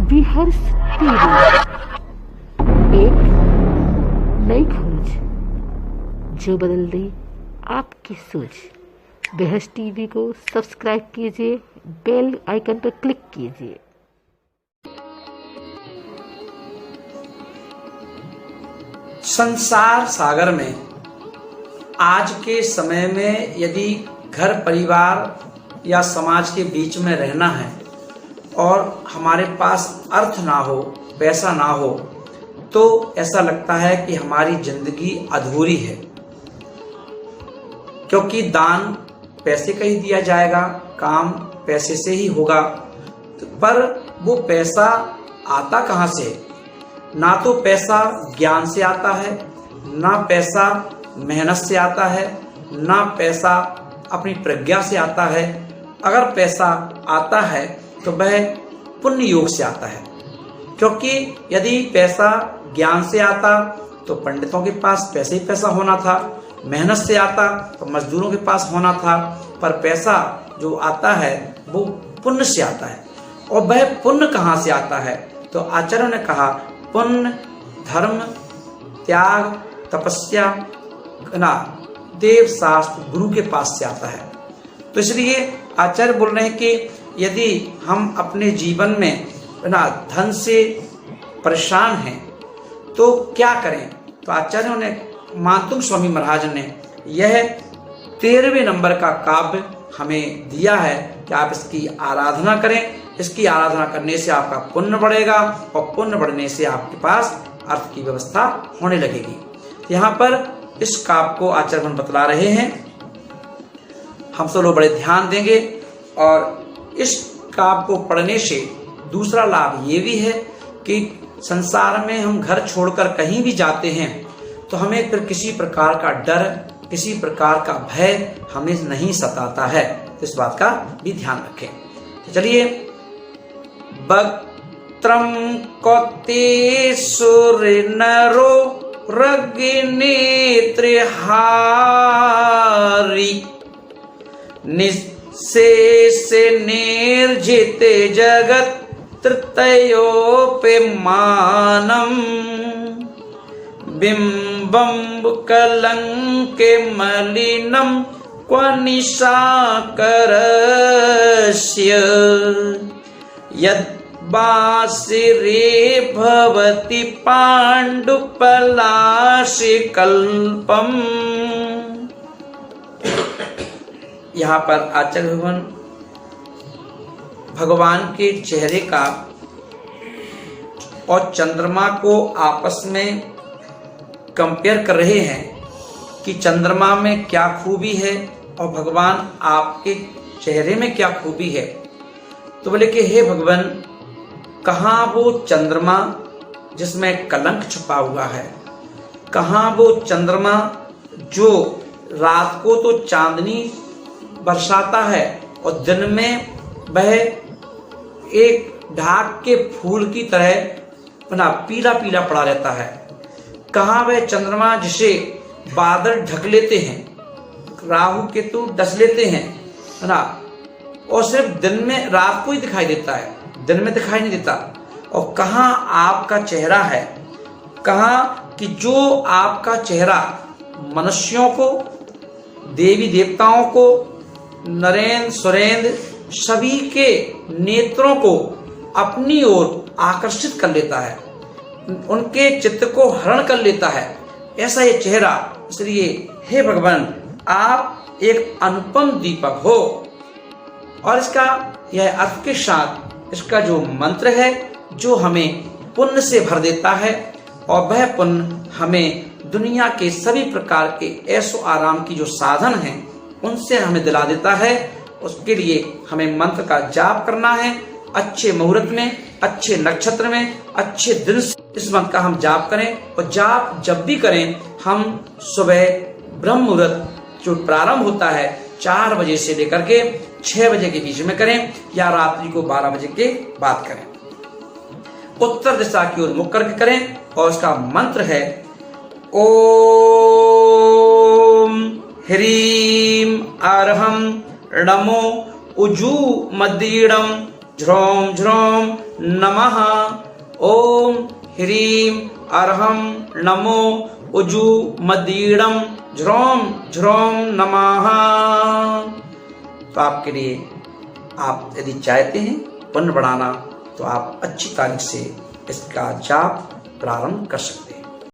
विहर्ष TV, एक नई खोज जो बदल दे आपकी सोच। विहर्ष टीवी को सब्सक्राइब कीजिए, बेल आइकन पर क्लिक कीजिए। संसार सागर में आज के समय में यदि घर परिवार या समाज के बीच में रहना है और हमारे पास अर्थ ना हो, पैसा ना हो, तो ऐसा लगता है कि हमारी जिंदगी अधूरी है। क्योंकि दान पैसे का ही दिया जाएगा, काम पैसे से ही होगा, पर वो पैसा आता कहाँ से? ना तो पैसा ज्ञान से आता है, ना पैसा मेहनत से आता है, ना पैसा अपनी प्रज्ञा से आता है। अगर पैसा आता है तो वह पुण्य योग से आता है। क्योंकि यदि पैसा ज्ञान से आता तो पंडितों के पास पैसे ही पैसा होना था, मेहनत से आता तो मजदूरों के पास होना था, पर पैसा जो आता है वो पुण्य से आता है। और वह पुण्य कहाँ से आता है? तो आचार्यों ने कहा पुण्य, धर्म, त्याग, तपस्या ना देव शास्त्र गुरु के पास से आता है। तो इसलिए आचार्य बोल रहे हैं कि यदि हम अपने जीवन में ना धन से परेशान हैं तो क्या करें? तो आचार्यों ने, मातुंग स्वामी महाराज ने यह 13वें नंबर का काव्य हमें दिया है कि आप इसकी आराधना करें। इसकी आराधना करने से आपका पुण्य बढ़ेगा और पुण्य बढ़ने से आपके पास अर्थ की व्यवस्था होने लगेगी। यहाँ पर इस काव्य को आचार्य बतला रहे हैं, हम सब लोग बड़े ध्यान देंगे। और इस काव्य को पढ़ने से दूसरा लाभ ये भी है कि संसार में हम घर छोड़कर कहीं भी जाते हैं तो हमें फिर किसी प्रकार का डर, किसी प्रकार का भय हमें नहीं सताता है। तो इस बात का भी ध्यान रखें। तो चलिए, वक्त्रम कौते सुरनरो रगिनेत्रिहारी निशेष निर्जित जगत तृतयोपि मानम बिंबम कलंके मलिनम क्व निशाकरस्य यद् बासिरे भवति पाण्डुपलाशिकल्पम्। यहाँ पर आचार्य भगवान के चेहरे का और चंद्रमा को आपस में कंपेयर कर रहे हैं कि चंद्रमा में क्या खूबी है और भगवान आपके चेहरे में क्या खूबी है। तो बोले कि हे भगवान, कहाँ वो चंद्रमा जिसमें कलंक छुपा हुआ है? कहाँ वो चंद्रमा जो रात को तो चांदनी बरसाता है और दिन में वह एक ढाक के फूल की तरह ना पीला पीला पड़ा रहता है? कहाँ वह चंद्रमा जिसे बादल ढक लेते हैं, राहु केतु डस लेते हैं, है ना, और सिर्फ दिन में, रात को ही दिखाई देता है, दिन में दिखाई नहीं देता? और कहाँ आपका चेहरा है? कहाँ कि जो आपका चेहरा मनुष्यों को, देवी देवताओं को, नरेंद्र सुरेंद्र सभी के नेत्रों को अपनी ओर आकर्षित कर लेता है, उनके चित्त को हरण कर लेता है, ऐसा ये चेहरा। इसलिए हे भगवान, आप एक अनुपम दीपक हो। और इसका यह अर्थ के साथ इसका जो मंत्र है जो हमें पुण्य से भर देता है, और वह पुण्य हमें दुनिया के सभी प्रकार के ऐशो आराम की जो साधन हैं उनसे हमें दिला देता है। उसके लिए हमें मंत्र का जाप करना है, अच्छे मुहूर्त में, अच्छे नक्षत्र में, अच्छे दिन से इस मंत्र का हम जाप करें। और जाप जब भी करें हम सुबह ब्रह्म मुहूर्त जो प्रारंभ होता है 4 बजे से लेकर के 6 बजे के बीच में करें, या रात्रि को 12 बजे के बाद करें। उत्तर दिशा की ओर मुख करके करें। और उसका मंत्र है ओम ह्रीम अर्हम नमो उजू मदीडम झ्रोम झ्रोम नमः। ओम ह्रीम अर्हम नमो उजू मदीड़म झ्रोम झ्रोम नमः। तो आपके लिए, आप यदि चाहते हैं पुण्य बढ़ाना, तो आप अच्छी तारीख से इसका जाप प्रारंभ कर सकते हैं।